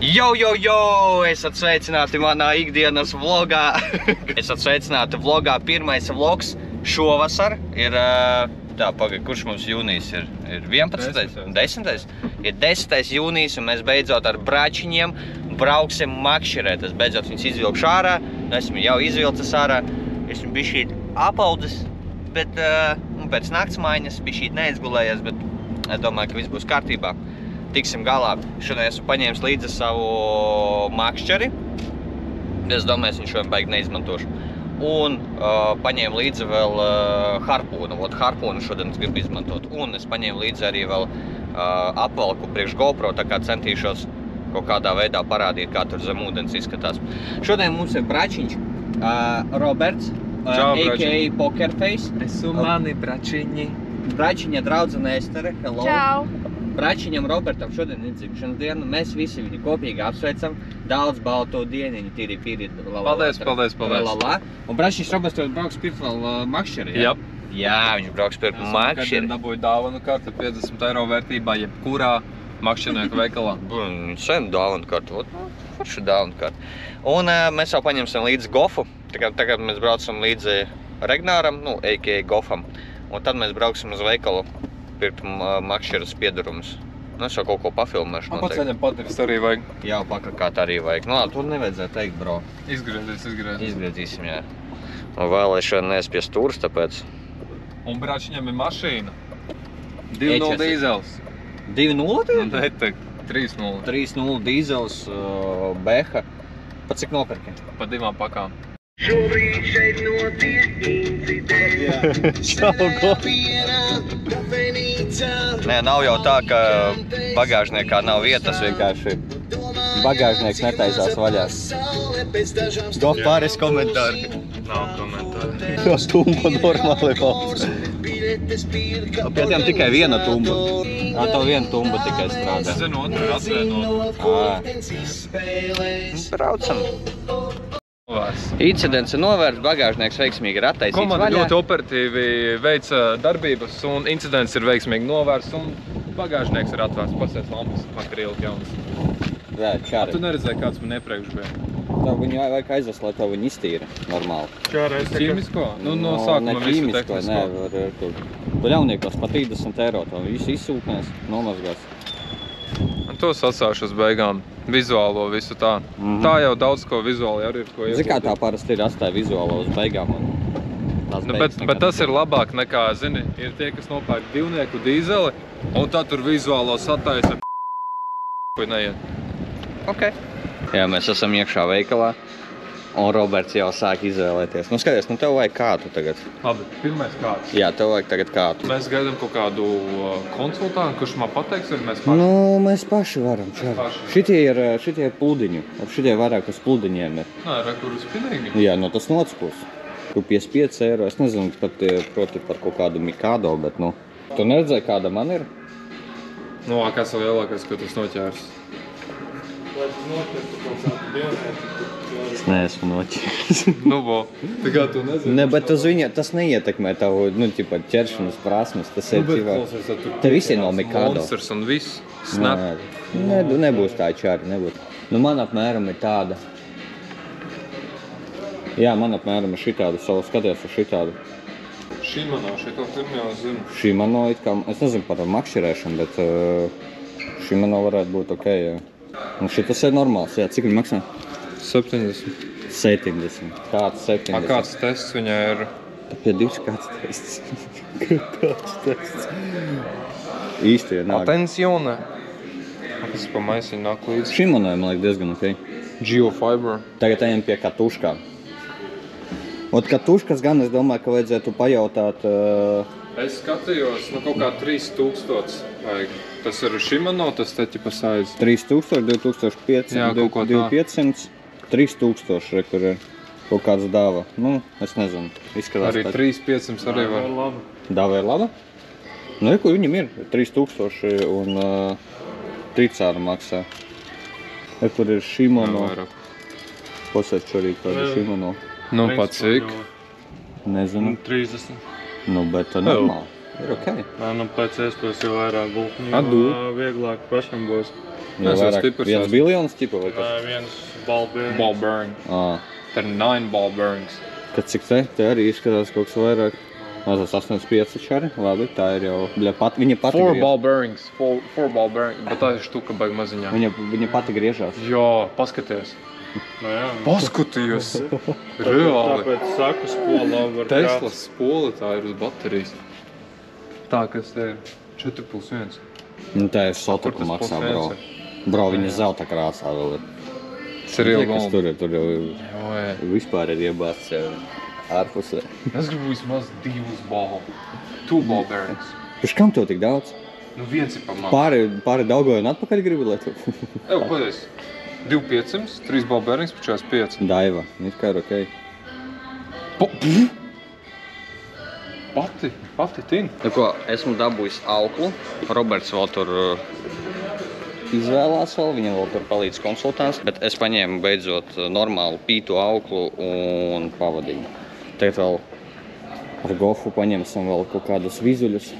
Esat sveicināti manā ikdienas vlogā. Esat sveicināti vlogā. Pirmais vlogs šovasar ir, kurš mums jūnijas ir? Ir 11. 10. Ir 10. jūnijas, un mēs beidzot ar bračiņiem brauksim makšķerēt. Es beidzot viņus izvilkšu ārā, esmu jau izvilcis ārā. Esmu bišķīt apaudzis, bet pēc naktsmaiņas bišķīt neizgulējies, bet es domāju, ka viss būs kārtībā. Tiksim galā. Šodien esmu paņēmis līdzi savu makšķeri. Es domāju, es viņu šodien baigi neizmantošu. Un paņēmu līdzi vēl harpūnu. Harpūnu šodien es gribu izmantot. Un es paņēmu līdzi arī vēl apvalku priekš GoPro, tā kā centīšos kaut kādā veidā parādīt, kā tur zem ūdens izskatās. Šodien mums ir bračiņš Roberts, a.k.a. Pokerface. Esmu mani bračiņi. Bračiņa draudzene Estere, hello. Čau. Bračiņam Robertam šodien ir dzimšanas diena. Mēs visi viņu kopīgi apsveicam. Daudz balto dieniņu, tīri pīri. Paldies. Un bračiņš Roberts brauks pirkt vēl makšķeri, jā? Jā, viņš brauks pirkt makšķeri. Dabūju dāvanu kartu 50 eiro vērtībā, jebkurā makšķernieku veikalā. Sen dāvanu kartu, forši dāvanu kartu. Un mēs jau paņemsim līdzi Gofu. Tagad mēs braucam līdzi Regnāram, a.k.a. Gofam. Un tad mēs brauksim uz veikalu pirkt makšķeras piedarumus. Es jau kaut ko pafilmēšu noteikti. Pats viņam padarīs arī vajag. Jā, pakakāt arī vajag. To nevajadzēja teikt, bro. Izgriezīsim, jā. Un vēl es šodien neesmu pie stūras, tāpēc. Un bračiņam ir mašīna. 2.0 dīzels. 2.0? Netek, 3.0. 3.0 dīzels, Beha. Pa cik nopirki? Pa 2 pakām. Šobrīd šeit notiek incidents. Nē, nav jau tā, ka bagāžniekā nav vietas, vienkārši bagāžnieks netaisās vaļā. Gof pāris komentāri. Nav komentāri. Jo tumba normāli valsts. Pie tiem tikai viena tumba. To viena tumba tikai strādā. Es zinu, otru ir atvienot. Braucam. Incidents ir novērts, bagāžnieks veiksmīgi ir attaisīts vaļā. Komanda ļoti operatīvi veica darbības, un incidents ir veiksmīgi novērts, un bagāžnieks ir atvērts. Pasēc lampas, vakar ielika jaunas. Jā, čāri. Tu neredzēji, kāds man iepriekš bija? Tev viņu vajag aizvest, lai tev viņu iztīra normāli. Čāreiz ķīmisko? No sākuma visu tehnisko. Ne, tu ļauniekos pa 30 eiro, tev visu izsūknēs, nomazgās. Un tos atsāšu uz beigām. Vizuālo visu tā. Tā jau daudz ko vizuāli arī ir ko ieguldīt. Zini, kā tā parasti ir atstāja vizuālo uz beigām. Bet tas ir labāk nekā, zini, ir tie, kas nopērk 2 dīzeli, un tad tur vizuālo sataisa ko neiet. Ok. Jā, mēs esam iekšā veikalā, un Roberts jau sāk izvēlēties. Skaties, tev vajag kātu tagad. Labi, pirmais kāds. Jā, tev vajag tagad kātu. Mēs gaidām kaut kādu konsultantu, kurš man pateiks, vai mēs paši? Mēs paši varam, čāri. Šitie ir pludiņu. Šitie vairāk uz pludiņiem ir. Nē, kur uz pinīgi? Jā, tas nocekos. Tur 55 eiro. Es nezinu, pat proti par kaut kādu Mikado, bet Tu neredzēji, kāda man ir? Kāds vēl lielākais, ko tas noķērs? Es neesmu noķēris. Tā kā tu nezini. Ne, bet uz viņa tas neietekmē tavu, ķeršanas prasmes. Tas ir te visi no Mikado. Monsters un viss. Snap. Nebūs tā čāri, nebūs. Man apmēram ir tāda. Jā, man apmēram ir šitāda. Skaties uz šitādu. Shimano, šito firmu jau zinu. Shimano it kā, es nezinu par makšķerēšanu, bet Shimano varētu būt ok, jā. Un šitas ir normāls, jā. Cik viņi maksā? 70. 70. Kāds 70? Kāds tests viņai ir? Pie 2 kāds tests. Kāds tests? Īsti ir nāk. Atensione. Kas pa maisiņu nāk līdzi? Shimano, man liek diezgan ok. Geofiber. Tagad ejam pie katuškām. Katuškas gan es domāju, ka vajadzētu pajautāt... Es skatījos, kaut kā 3000 vajag. Tas ir Shimano, tas te ķipa saiz. 3000, 2500, 2500, 3000, kur ir kaut kāds dāva. Es nezinu, izskatās. Arī 3500 arī var. Dāva ir laba? Ko viņam ir? 3000 un tricāra maksā. Kur ir Shimano. Pasēču arī kādu Shimano. Pa cik? Nezinu. 30. Bet normāli. Ir ok. Pēc iespējas jau vairāk būtu, jo vieglāk pašam būs. Es jau stiprs. 1 biljons tipa vai kas? Viens ball bearing. Ball bearing. Te ir 9 ball bearings. Kad cik te arī izskatās kaut kas vairāk. Tas 85 čari, labi, tā ir jau, viņa pati 4 griežas. ball bearings, 4 ball bearings, bet tā ir štuka baigi maziņā. Viņa pati griežās. Jā, paskaties. Nu jā. Paskaties! Reāli! Tāpēc saku spolā var Teslas spole, tā ir uz baterijas. Tā, kas te ir 4+1. Nu, tā ir sotaku maksā, bro. Bro, viņa zelta krāsā vēl ir. Tas ir reāli Kas golda. tur jau vispār ir iebāsts jau ārpusē. Es gribu vismaz 2 2 ball bearings. Pēc kam to tik daudz? Nu viens ir pa man. Pāri Daugoju un atpakaļ gribu lietot? Evo, padies. 2500, 3 ball bearings, pa 45. Daiva, it kā ir okei. Pati tin. Ko, esmu dabūjis auklu. Roberts vēl tur izvēlās vēl, viņam vēl tur palīdz konsultants, bet es paņēmu beidzot normālu pītu auklu un pavadīju. Tagad vēl ar gofu paņemsim vēl kaut kādus vizuļus.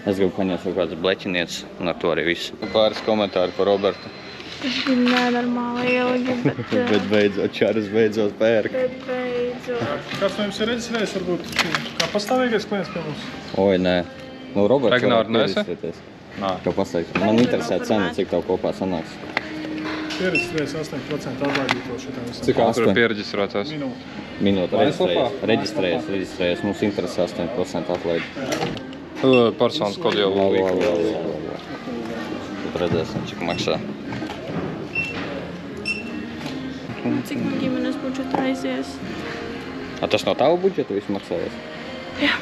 Es gribu paņemt kaut kādas bleķinietes un ar to arī viss. Pāris komentāri par Robertu. Tas bija nenormāli ilgi, Bet beidzot, Čaris beidzot pērk. Kāds no jums ir reģistrējis, varbūt, kā pastāvīgais klients pie mums? Oi, nē. Nu, Roberts Regnāri varētu nesi? pieregistrēties. Kā pasaka, man interesē cena, cik tev kopā sanāks. Pieregistrējis 8% atlaidīto šitām visam. Cik ātri 8? piereģistrētās? Minūte. Minūte reģistrējies. Mums interesē 8% atlaidi. Personas kodu jau Labi. Tad redzēsim, cik maksā. Cik no ģimenes budžeta aizies? Tas no tava budžeta viss maksājas? Jā.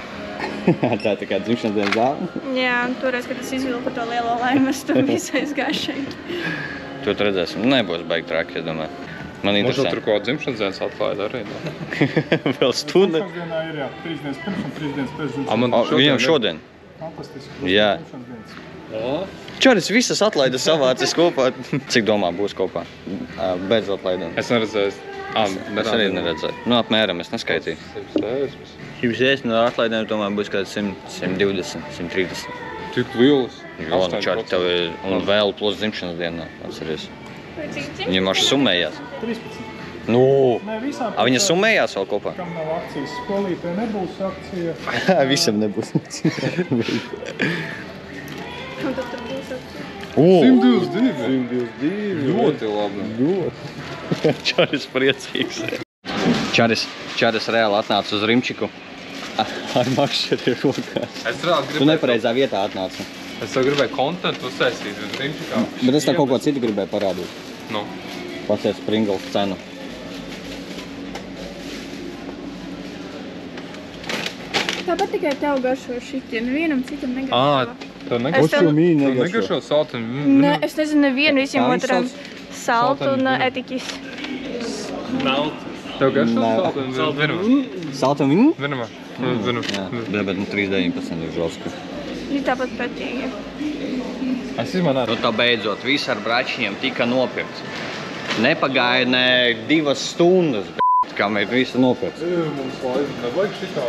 Tā ir tikai dzimšanas dienas dāvana? Jā, toreiz, kad es izvilku to lielo laimes, tur viss aizgājušai. To redzēsim. Nebūs baigi traki, es domāju. Man Mums interesē. tur ko dzimšanas dienas atlaida arī. Vēl stunda. Dzimšanas dienā ir, jā, 3 dienas pirms un 3 dienas pēc dzimšanas. Man Viņam šodien. Fantastiski. Jā. Dzimšanas dienas. Čaris visas atlaides savācis kopā. Cik domā būs kopā? Bez atlaidiem. Es neredzēju. Es arī neredzēju. Nu, apmēram, es neskaitīju. 160 no atlaidēm, domāju, būs kāds 120, 130. Tik lielas. Jā, nu, Čaris, tev ir un vēl plus dzimšanas dienā, atceries. Viņam maši summējās. 13. Nu, Nē, visām viņa summējās vēl kopā? Kam nav akcijas skolītē, nebūs akcija. Visam nebūs. Un tad tur būs akcija. 122. Ļoti labi. Čaris priecīgs. Čaris reāli atnāca uz Rimčiku ar makšķeri rokās. Es reāli Tu gribēju. nepareizā vietā atnāci. Es jau gribēju kontentu uztaisīt uz Rimčikā. Bet es tev kaut ko citu gribēju parādīt. Nu. Pasies Pringles cenu. Tāpat tikai tev garšo šitie, nevienam citam negaršo. Tev Es negaršo? tev- Tev negaršo saltiņu? Nē, es nezinu nevienu, visiem Kā viņš otram sauc? saltu un Saltani. etiķis. Tev garšo Nē. saltiņu? Saltam viņu? Vienamā. Jā, bet 3,19 ir žoska. Viņi tāpat pretīgi. Es izmanāju. Nu tā beidzot, viss ar bračiņiem tika nopirkts. Nepagāja ne 2 stundas, kam ir visi nopirkts. Mums laiva nevajag šitā.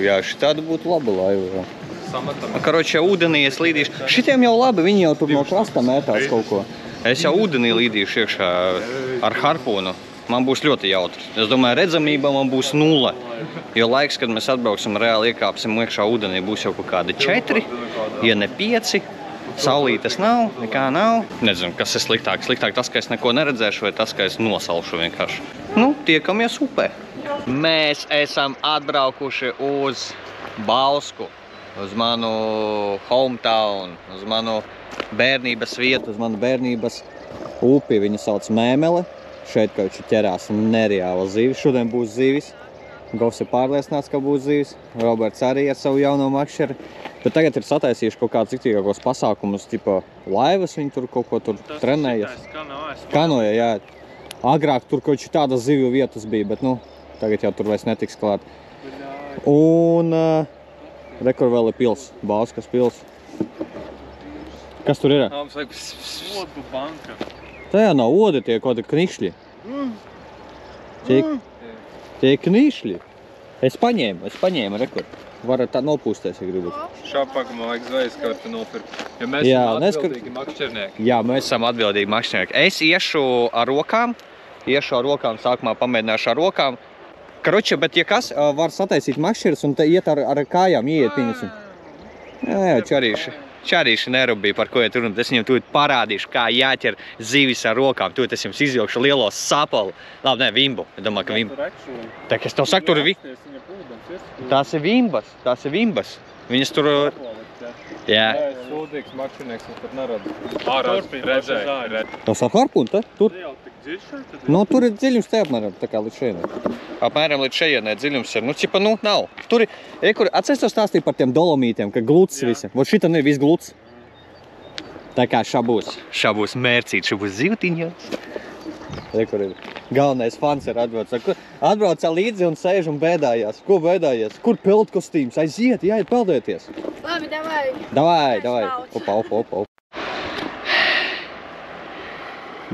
Jā, šitādi būtu labi laiva. Samatam. Karoči, ūdenī es līdīšu. Šitiem jau labi, viņi jau tur no krasta mētās kaut ko. Es jau ūdenī līdīšu iekšā ar harpūnu. Man būs ļoti jautrs. Es domāju, redzamība man būs 0. Jo laiks, kad mēs atbrauksim, reāli iekāpsim iekšā ūdenī, būs jau kaut kādi 4, ja ne 5. Saulītes nav, nekā nav. Nezinu, kas ir sliktāk. Sliktāk tas, ka es neko neredzēšu, vai tas, ka es nosalšu vienkārši. Nu, tiekamies upē. Mēs esam atbraukuši uz Bausku, uz manu hometown, uz manu bērnības vietu, uz manu bērnības upi. Viņu sauc Mēmele. Šeit kaut kā ķerās nereāla zīve. Šodien būs zīvis. Govs ir pārliecināts, ka būs zīvis. Roberts arī ar savu jauno makšķeri. Bet tagad ir sataisījuši kaut kādus ciktīgākos pasākumus, tipa laivas, viņi tur kaut ko tur trenējas. Kanoja, jā. Agrāk tur kaut kā tādas zivju vietas bija, bet nu, tagad jau tur vairs netiks klāt. Un rekur vēl ir pils, Bauskas pils. Kas tur ir? Odu banka. Tajā nav odi, tie kaut kādi knišļi. Tie knišļi. Es paņēmu, rekur. varat tā nopūsties, ja gribat. Šā pagamā vajag zvejas kartu nopirkt. Jo mēs Jā, esam atbildīgi makšķernieki. Jā, mēs esam atbildīgi makšķernieki. Es iešu ar rokām, sākumā pamēģināšu ar rokām. Karoči, bet ja kas, var sataisīt makšķeres un te iet ar kājām, ieiet pieņasim. Jā, čarīši nerubīja, par ko iet runa. Es viņam tūlīt parādīšu, kā jāķer zivis ar rokām. Tūlīt es jums izjokšu lielo sapalu. Labi, ne, vimbu. Es domāju, ka vimbu. Tā, es tev saku, tur tās ir vimbas. Viņas tur... Jā. Sūdīgs makšķernieks, es pat neradu. Ārā redzēju. Tas ar harpunu, te? Tur? Nu, tur ir dziļums te apmēram, tā kā līdz šejienai. Apmēram līdz šejienai dziļums ir. Nu, cipa, nu, nav. Tur ir, atceries to stāstīju par tiem dolomītiem, ka gluts visi. Vot šitam ir viss gluts. Tā kā šā būs mērcīt, šā būs zivtiņos. Kur ir. Galvenais fans ir atbraucā līdzi un sēž un bēdājās. Ko bēdājies? Kur peldkostīms? Aiziet, jāiet peldēties. Labi, davai. Davai. Opa.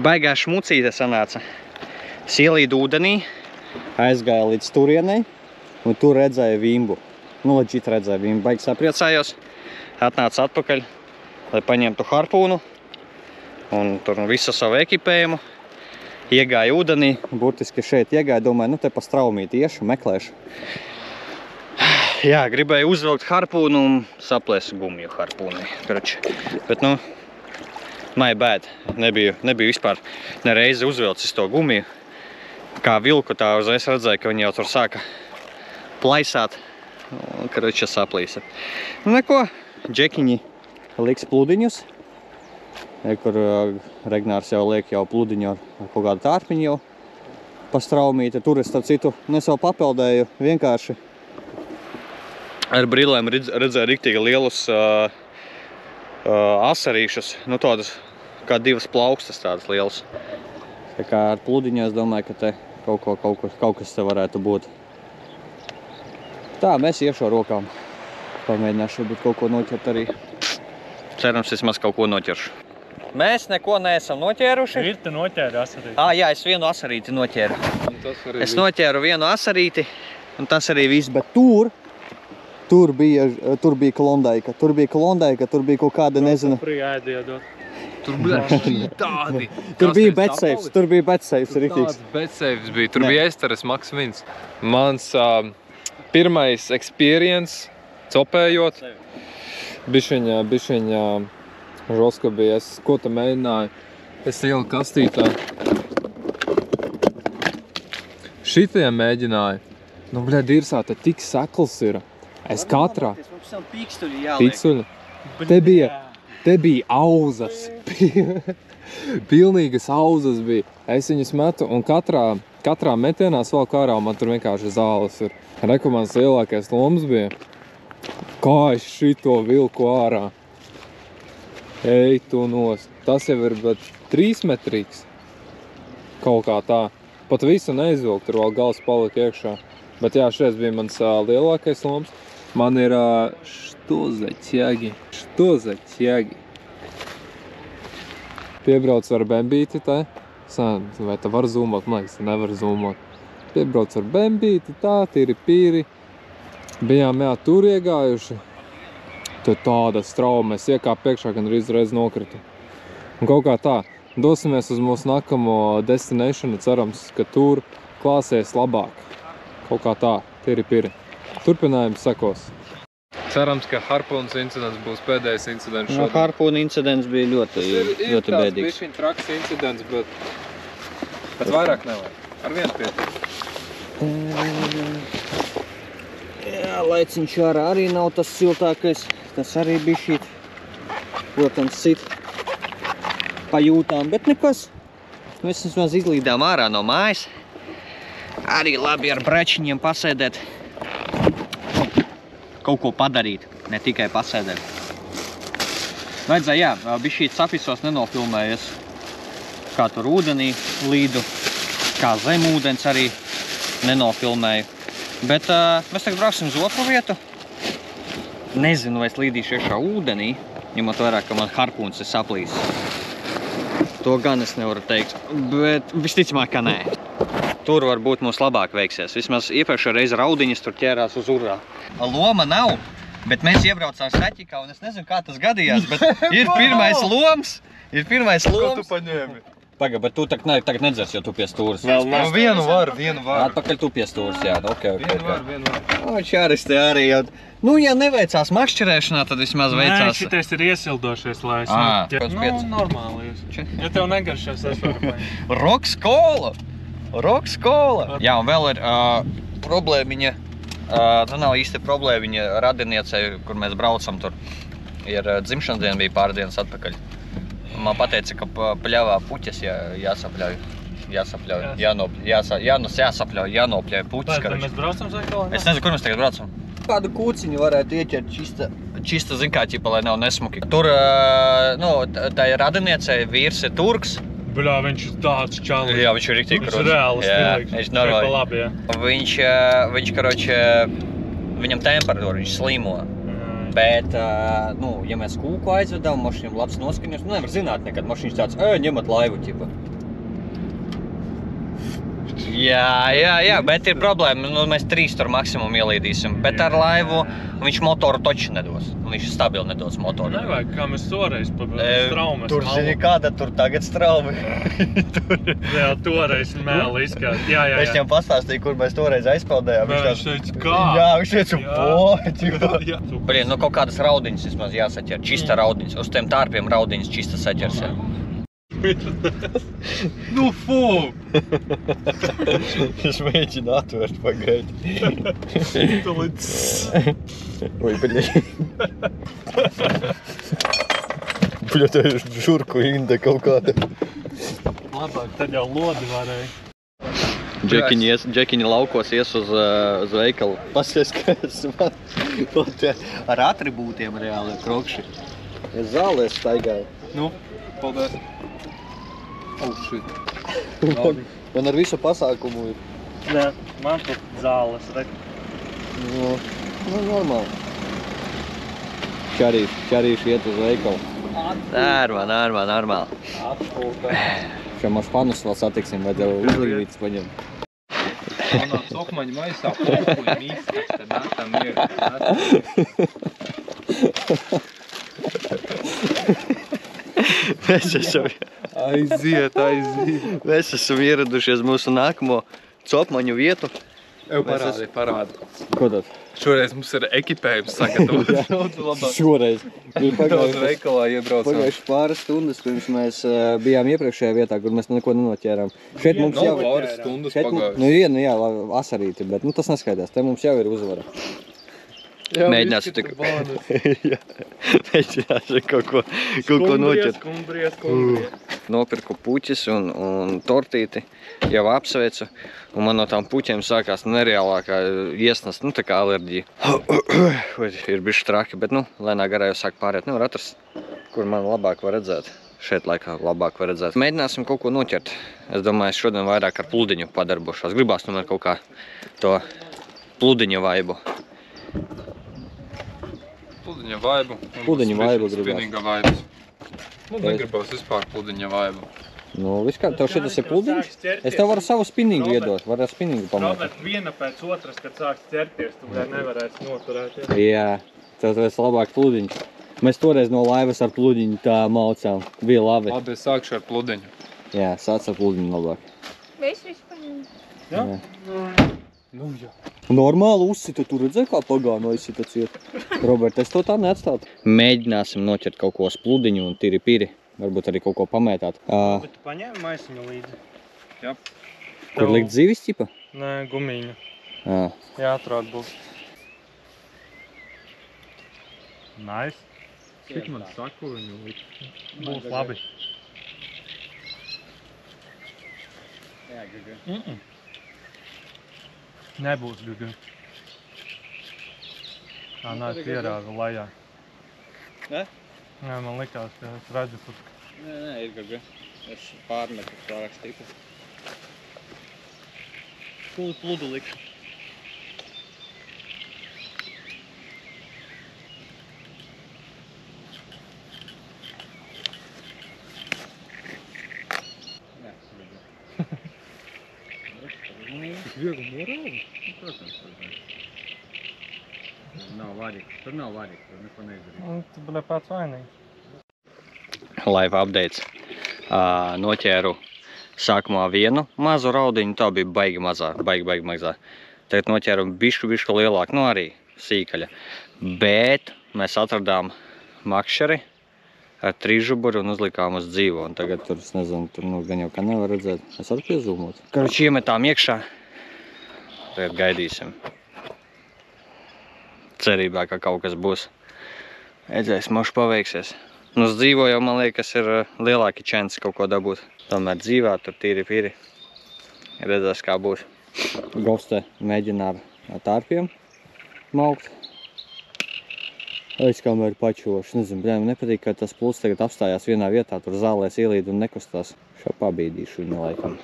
Baigā šmucīte sanāca. Sielīd ūdenī, aizgāja līdz turienei un tur redzēja vimbu. Nu, leģit redzēja vimbu. Baigi sapriecājos. Atnāca atpakaļ, lai paņemtu harpūnu un tur visu savu ekipējumu. Iegāja ūdenī, burtiski šeit iegāja, domāju, nu te pa straumīti iešu, meklēšu. Jā, gribēju uzvilkt harpūnu un saplēsu gumiju harpūnī. Bet, nu, my bad. Nebiju vispār nereizi uzvilcis to gumiju. Kā vilku, tā uzreiz redzēju, ka viņi jau tur sāka plaisāt. Un, saplīsa. Nu, neko, džekiņi liks pludiņus. Kur Regnārs jau liek jau pludiņu ar kaut kādu tārpiņu jau pa straumīti. Tur es starp citu vēl papeldēju vienkārši. Ar brillēm redzēju riktīgi lielus asarīšus. Nu tādas kā divas plaukstas tādas lielas. Tā kā ar pludiņu es domāju, ka te kaut kas te varētu būt. Tā, mēs iešu ar rokām. Pamēģināšu varbūt kaut ko noķert arī. Cerams, vismaz kaut ko noķeršu. Mēs neko neesam noķēruši. Ir te noķēri asarīti. Jā, es vienu asarīti noķēru. Es noķēru vienu asarīti, un tas arī viss, bet tur bija klondaika. Tur bija kaut kāda, nezinu. Tur bija tādi. Tur bija betsafes, riktīgs. Betsafes bija. Tur bija Esteres Maksvins. Mans pirmais experience copējot. Bišķiņa žoska bija, ko te mēģināju, es ielu kastītā. Šitie mēģināju. Nu, bļēd, Irsā, te tik sekls ir. Es katrā. Pikstuļi. Te bija auzas. Pilnīgas auzas bija. Es viņas metu un katrā metienā svalku ārā, un man tur vienkārši zāles ir. Rekomends lielākais loms bija. Kā es šito vilku ārā? Ej, tu nost. Tas jau ir 3 metrīgs. Kaut kā tā. Pat visu neizvilkt, tur vēl gals palika iekšā. Bet jā, šeit bija mans lielākais loms. Man ir štozaķiagi. Piebrauc ar bembīti te. Vai te var zūmot? Man liekas, te nevar zūmot. Piebrauc ar bembīti, tā, tīri pīri. Bijām, jā, tur iegājuši. Tur tāda strauma, es iekāpu priekšā, gan reiz nokritu. Un kaut kā tā, dosimies uz mūsu nākamo destinationu, cerams, ka tur klāsies labāk. Kaut kā tā, tīri piri. Turpinājums sekos. Cerams, ka harpūnas incidents būs pēdējais incidents šodien. No, harpūna incidents bija ļoti bēdīgs. Ir tāds bišķiņ traks incidents, bet vairāk nevajag. Ar vienu pietiek. Jā, laiciņš arī nav tas siltākais. Tas arī bija šīt, protams, sit pajūtām, bet nekas. Mēs vismaz izlīdām ārā no mājas. Arī labi ar brečiņiem pasēdēt. Kaut ko padarīt, ne tikai pasēdēt. Vajadzēja, jā, bija šīt sapisos nenofilmējies, kā tur ūdenī līdu, kā zem ūdens arī nenofilmēju. Bet mēs tagad brauksim uz otru vietu. Nezinu, vai es līdīšu iekšā ūdenī, ņemot vairāk, ka man harpūns ir saplīsis. To gan es nevaru teikt, bet visticamāk, ka nē. tur varbūt mums labāk veiksies. Vismaz iepriekšējā reize raudiņas tur ķērās uz urā. Loma nav, bet mēs iebraucām Staķikā, un es nezinu, kā tas gadījās, bet ir pirmais loms. Ko tu paņēmi? Paga, bet tu tagad nedzers, jo tu pie stūras. Vienu var. Atpakaļ tu pie stūras, jā. Vienu var. O, čāristi arī jau. Nu, ja neveicās makšķerēšanā, tad vismaz veicās. Nē, šitais ir iesildošies, lai es normāli jūs. Ja tev negaršās, es varu paņemt. Rockskola! Jā, un vēl ir problēmiņa, tā nav īsti problēmiņa radiniecei, kur mēs braucam tur. Ir dzimšanas diena bija pārdienas atpakaļ. Man pateica, ka pļavā puķes jāsapļauj, jānopļauj puķes. Tad mēs braucam uz veikalā? Es nezinu, kur mēs tagad braucam. Kādu kūciņu varētu ieķert čista zin kā, ķipa, lai nav nesmuki. Tur, tā ir radiniecei, vīrs ir turks. Bļā, viņš ir tāds čalis. Jā, viņš ir riktīgi Viņš ir reāli stilīgs. Viņš normāli. Labi, jā. Viņš, karoči, viņam temperatūra, viņš slimo. Bet, ja mēs kūku aizvedām, mašīnam labs noskaņos, nevar zināt nekad, mašīns tāds, ņemat laivu, ķipa. Jā, bet ir problēma, mēs 3 tur maksimum ielīdīsim, bet ar laivu viņš motoru toči nedos, viņš stabili nedos motoru. Nevajag, kā mēs toreiz pa straumes. Tur zini kāda, tur tagad straumi. Jā, toreiz mēli izskāt. Jā. Es viņam pastāstīju, kur mēs toreiz aizpeldējām. Viņš teica, kā? Jā, viņš teica, Blin, kaut kādas raudiņas vismaz jāsaķer, čista raudiņas, uz tiem tārpiem raudiņas čista saķers. Nu, fū! Es mēģinu atvērt pagaidi. Oi, Bļa, tā ir žurku inde kaut kāda. Labāk, tad jau lodi varēja. Džekiņi laukos ies uz veikalu. Pasies, ka es man ar atribūtiem reāli krokši. Es zālēs staigāju. Nu, paldies. Oh, shit. Man ar visu pasākumu ir. Nē, man tur zāles rek. Nu, normāli. Čarīši iet uz veikalu. Normāli. Šo mašu panus vēl satiksim, vajadzēja uzlīvītas paņemt. Manā cokmaņa maisā pulkuļi mīstas, tad nākam mieru. Aiziet. Mēs esam ieradušies mūsu nākamo cokmaņu vietu. Parādi. Ko tad? Šoreiz mums ir ekipējums sagatavots. Šoreiz. Daudz veikalā iebraucām. Pagājuši pāris stundas, pirms mēs bijām iepriekšējā vietā, kur mēs neko nenoķērām. Šeit mums jau ir pāris stundas pagājuši. Jā, asarīti, bet tas neskaidās. Te mums jau ir uzvara. Mēģināsim kaut ko noķert. Nopirku puķis un tortīti, jau apsveicu. Un man no tām puķiem sākās nereālākā iesnas, tā kā alerģija. Ir bišķi traki, bet lēnā garā jau sāk pārēt. Nevar atrast, kur man labāk var redzēt. Šeit laikā labāk var redzēt. Mēģināsim kaut ko noķert. Es domāju, šodien vairāk ar pludiņu padarbošos. Gribās tomēr kaut kā to pludiņu vaibu. Pludiņa vaibu. Pludiņa vaibu gribās. Spinīga vaibas. Negribās vispār pludiņa vaibu. Viss kā, tev šitas ir pludiņš? Es tev varu savu spinīgu iedot, varu ar spinīgu pamēt. Robert, viena pēc otras, kad sāks ķerties, tu nevarēsi noturēt. Jā, tev tas labāk pludiņš. Mēs toreiz no laivas ar pludiņu tā maucām. Bija labi. Labi, es sākšu ar pludiņu. Jā, sāc ar pludiņu labāk. Visu paņem. Jā? Jā. Normāli uzsita, tu redzēji, kā pagānu aizsita ciet. Robert, es to tā neatstātu. Mēģināsim noķert kaut ko uz pludiņu un tiri piri. Varbūt arī kaut ko pamētāt. Bet tu paņēmi maisiņu līdzi? Jā. Kur likt zivis, ķipa? Nē, gumiņu. Jā, atrād būs. Nice. Cik man saku viņu likt? Būs labi. Nebūs gaga. Nē, pierāga lajā. Ne? Nē, man likās, ka es redzu tur. Nē, ir gaga. Es pārmetu pārāk stipri. Pludu likšu. viegli norādi. Protams, nav varīgs, tur neko neizdarīt. Tu biji pats vainīgs. Live updates. Noķēru sākumā vienu mazu raudiņu, tā bija baigi mazā. Tagad noķēru bišku lielāku, nu arī sīkaļa. Bet mēs atradām makšeri ar trīžuburi un uzlikām uz dzīvo. Un tagad tur, es nezinu, tur nu gan jau kā nevar redzēt. Es varu piezūmot. Karuči iemetām iekšā. Tagad gaidīsim. Cerībā, ka kaut kas būs. Edzēs, moši paveiksies. Nu, uz dzīvo jau, man liekas, ir lielāki čensi kaut ko dabūt. Tomēr dzīvā tur tīri. Redzēs, kā būs. Govs te mēģina ar tārpiem maukt. Es kamēr pačošu, nezinu, bļēm, nepatīk, ka tas pluss tagad apstājās vienā vietā, tur zālēs ielīd un nekustās. Šo pabīdīšu viņu laikam.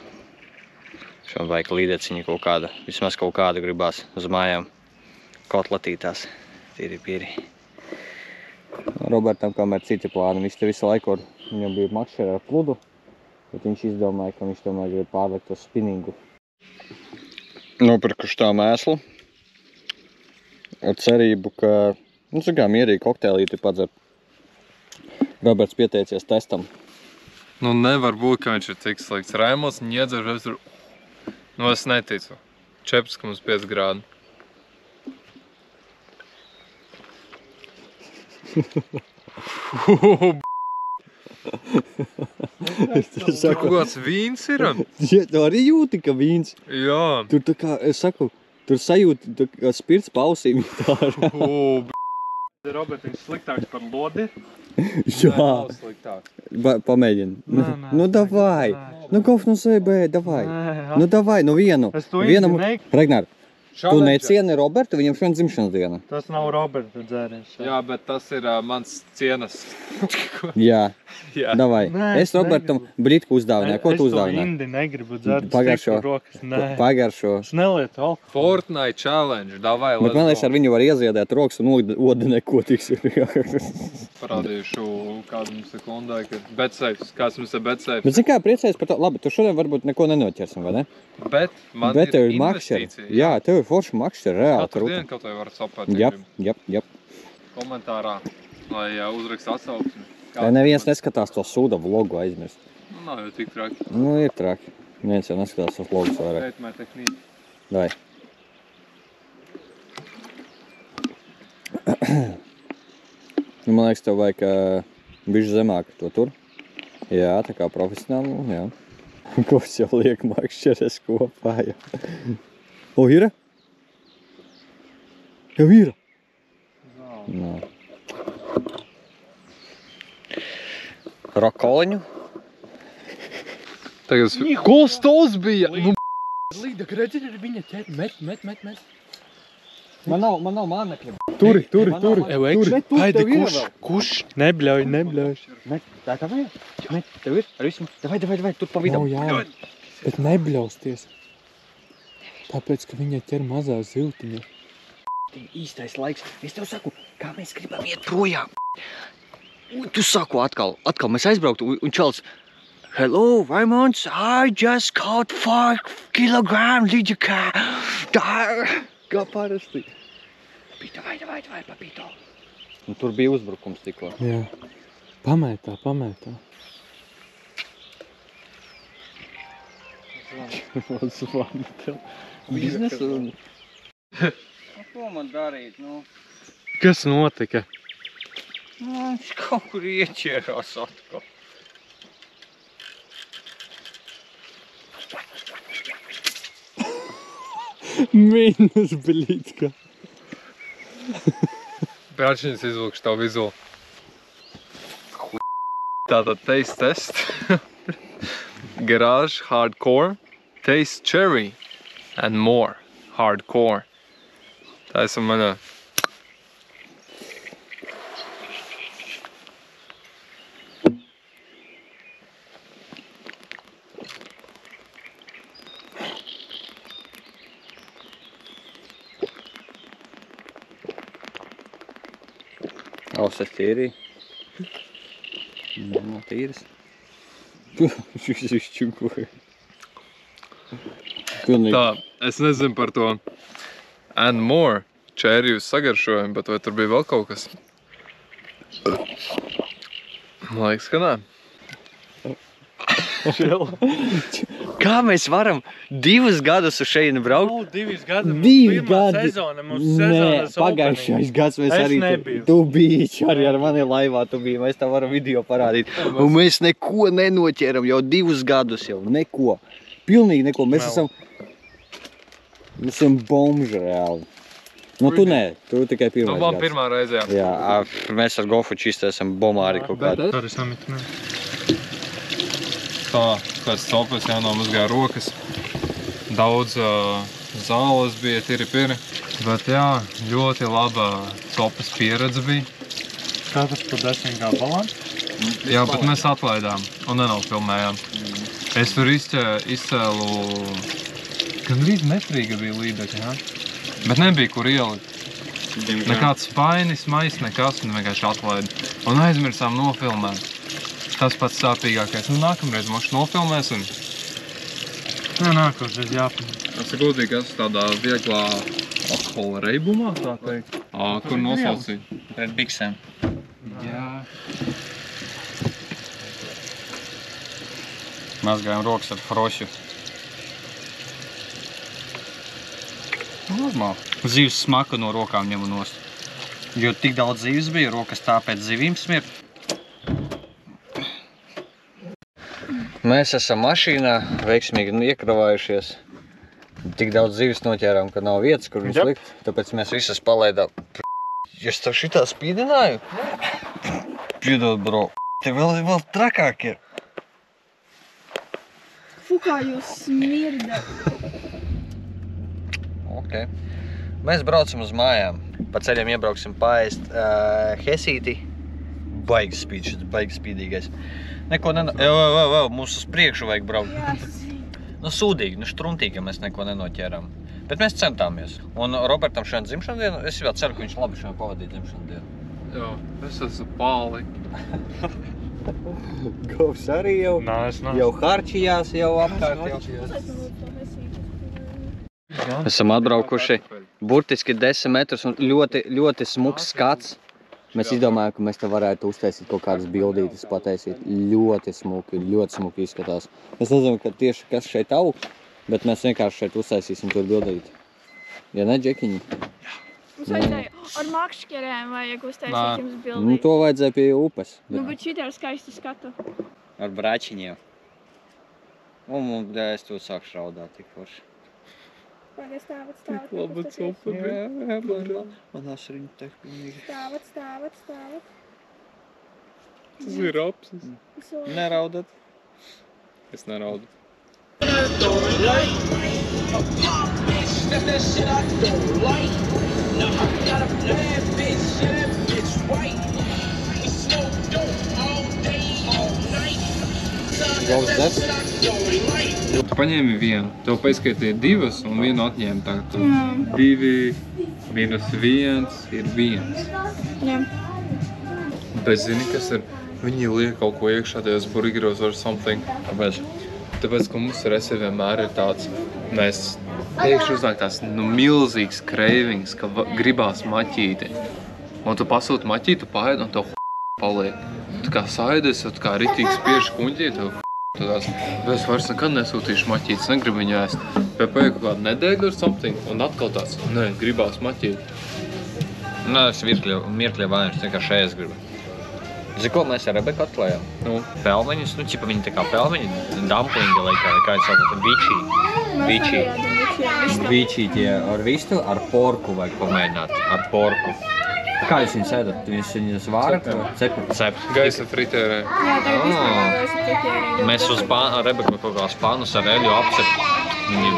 Šo vajag līdeciņu kaut kāda, vismaz kaut kāda gribās uz mājām kotlatītās. Tīri. Robertam, kamēr citi plāni, viņš te visu laiku, viņam bija makšera ar pludu, bet viņš izdomāja, ka viņš tomēr grib pārlikt uz spinningu. Nopirkuši tā mēslu ar cerību, ka, nu, kā mierīgi kokteilīti padzer. Roberts pieteicies testam. Nu, nevar būt, ka viņš ir tik slikts. Raimonds iedzer, nu, es neticu. 4,5 grādi. Tur kāds vīns ir? Ja, tu arī jūti, ka vīns. Jā. Tur tā kā, es saku, tur sajūti, kā spirts pausīm. Robert, viņš sliktāks par lodi? Jā. Nav sliktāks. Pamēģini. Nē. Nu, davai. Nu, Gof, nu, sēbē, davai. Nu, davai, nu, vienu. Es to īsti Ragnar, tu necieni Robertu, viņam šodien dzimšanas diena. Tas nav Roberta dzēriens. Jā, bet tas ir mans cienas. Jā. Jā. Davai. Nē, Es Robertam britku uzdāvināju. Ko tu uzdāvināji? Es to indi negribu dzert. Pagaršo. Rokas. Nē. Pagaršo. Es nelietu alkoholu. Fortnite challenge, davai, Bet man liekas, ar viņu var ieziedēt rokas un odi nekotīgs. Parādīšu, kādu mums ir Klondai, ka betsapes, kāds mums ir betsapes. Bet, zin kā, priecājies par to. Labi, tu šodien varbūt neko nenoķersim, vai ne? Bet man Bet tev ir investīcija. makšķeri. Jā, tev ir forša makšķeri, reāli. Katru dienu kaut vai var sapēt. Jap. Komentārā, lai uzrakst atsauksmi. Lai neviens neskatās to sūda vlogu aizmirst. Nu, nav jau tik traki. Nu, ir traki. Neviens jau neskatās tos vlogus vairāk. Pētmē tehniku. Davai. Nu, man liekas, tev vajag bišķi zemāk to tur. Jā, tā kā profesionāli, jā. Kops jau liek makšķeres kopā, jā. O, ir? Jau ir? Nā. Rokoliņu. Tagad Kols tos bija? Nu, līda, redzi, viņa ķer, met. Man nav mānekļa. Turi. Haidi, kuš? Nebļauj. Met, tā ir? Met, tev ir? Ar visu? Davai, tur pa vidam. jā, bet nebļausties. Tāpēc, ka viņa ķer mazā ziltiņa. Īstais laiks. Es tev saku, kā mēs gribam iet projām. Un tu saku atkal mēs aizbrauktu un čals. Hello, Raimonds, I just caught 5 kilograms, did you kā? Kā parasti. Davai, papīto. Un tur bija uzbrukums tikko. Jā. Pamētā. Biznesu. Ko man darīt, nu? Kas notika? Viņš kaut kur ieķērās atkal. Minus, blītka. Pērčiņas izvilkšu tavu vizuālu. Tātad taste test. Garage hardcore. Taste cherry. And more hardcore. Tā esam manā. Auses tīrī. Nav tīras. Šis izčukoja. Pilnīgi. Tā, es nezinu par to and more čēriju sagaršojumu, bet vai tur bija vēl kaut kas? Man liekas, ka nē. Kā mēs varam 2 gadus uz šeini braukt? 2 gadi. 2 Pirmā gadi. sezona, mums sezonas Pagājušais gads mēs Es arī... nebiju. Tu biji arī ar mani laivā, tu biji. Mēs tā varam video parādīt. Un mēs neko nenoķeram jau 2 gadus jau. Neko. Pilnīgi neko. Mēs esam bomži reāli. Nu, tu nē. Tu tikai pirmais gads. pirmā reize, jā. Jā, mēs ar Gofu čistē esam bomāri kaut kādi. Arī samitu, ne? Tā, kāds copes jānomazgā rokas. Daudz zāles bija, tiri-piri. Bet jā, ļoti laba copes pieredze bija. Katrs pa 10 gabalām. Jā, bet mēs atlaidām un nenofilmējām. Es tur izcēlu... Gandrīz metrīga bija līdekļa, jā? Bet nebija, kur ielikt. Nekāds spainis, mais, nekas, un vienkārši atlaida. Un aizmirsām nofilmēt. Tas pats sāpīgākais. Nu, nākamreiz mums nofilmēsim. Nē, nākošais jāpaņem. Es godīgi esmu tādā vieglā alkohola reibumā, tā teikt. Kur nosaucīja? Pret biksēm. Jā. Mazgājam rokas ar frošu. Normāli. Zivs smaku no rokām ņemu nost. Jo tik daudz zivs bija, rokas tāpēc zivīm smirt. Mēs esam mašīnā, veiksmīgi iekravājušies. Tik daudz zivis noķērām, ka nav vietas, kur viņus likt. Tāpēc mēs visas palaidām. Es tev šitā spīdināju? Piedod, bro. Te vēl trakāk ir. Fu, kā jūs smirdat. Ok. Mēs braucam uz mājām. Pa ceļiem iebrauksim paēst hesīti. Baigs spīdīgais. Neko mums uz priekšu vajag braukt. Nu, sūdīgi, nu, štruntīgi, ka mēs neko nenoķērām. Bet mēs centāmies. Un Robertam šodien dzimšanu dienu, es vēl ceru, ka viņš labi šodien pavadīja dzimšanu dienu. Jā, es esmu pāli. Govs arī jau, jau harčījās, jau apkārt. Esam atbraukuši burtiski 10 metrus un ļoti smuks skats. Mēs izdomājām, ka mēs te varētu uztaisīt kaut kādas bildītes, pataisīt. Ļoti smuki izskatās. Mēs nezinām, ka tieši kas šeit aug, bet mēs vienkārši šeit uztaisīsim tur bildīti. Ja ne, Džekiņi? Mums vajadzēja ar makšķerēm vajag uztaisīt jums bildīti. Nu, to vajadzēja pie upes. Nu, bet šitā ar skaistu skatu. Ar bračiņiem. Un es to sākšu raudāt tik forši. Pagaid, stāvat. Laba copa bija. Manās riņu teik pilnīgi. Stāvat. Tas ir rapsis. Neraudat? Es neraudu. Govs des? Tu paņēmi vienu, tev paizskaitīja 2 un vienu atņēma tagad. 2 minus 1 ir 1. Jā. Bet zini, kas ir? Viņi liek kaut ko iekšā tajos burgeros or something. Kāpēc? Tāpēc, ka mums reizē vienmēr ir tāds, mēs pēkšņi uznāk tās milzīgs cravings, ka gribās maķīti. Un tu pasūti maķīti, tu paēd un tev paliek. Tu kā saidies, tu kā ritīgi spieži kuņģī, tev tādās, es vairs nekad nesūtīšu maķītes, negribu viņu ēst. Pēc kaut kādu nedēļu or something, un atkal tāds, nē, gribās maķīt. Nē, es mirkļa vairs, vienkārši ēst gribu. Zini, ko mēs ar Rebeku atklājām? Nu, pelmeņus, nu, ķipa viņi tā kā pelmeņi, dumplingi laikā, kā viņi sauc, vičī tie ar vistu, ar porku vajag pamēģināt, ar porku. Kā jūs viņus ēdat? Viņus vārat? Cept. gaisa fritērē. Jā, tagad vispār gaisa fritērē. Mēs uz Rebeku kaut kādās pānus ar eļu apcept. Viņi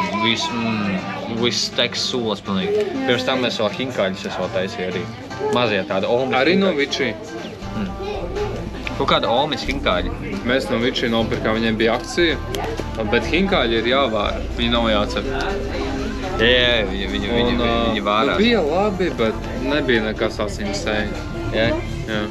viss teks sūlas pilnīgi. Pirms tam mēs vēl hinkāļus es vēl taisīju arī. Mazie tādi olmis. Arī no vičī. Kaut kāda olmis hinkāļi. Mēs no vičī nopirkām, viņiem bija akcija, bet hinkāļi ir jāvāra, viņi nav jācep. Jā, viņi vārās. Bija labi, bet nebija nekas asiņas sēņa. Jā? Jā.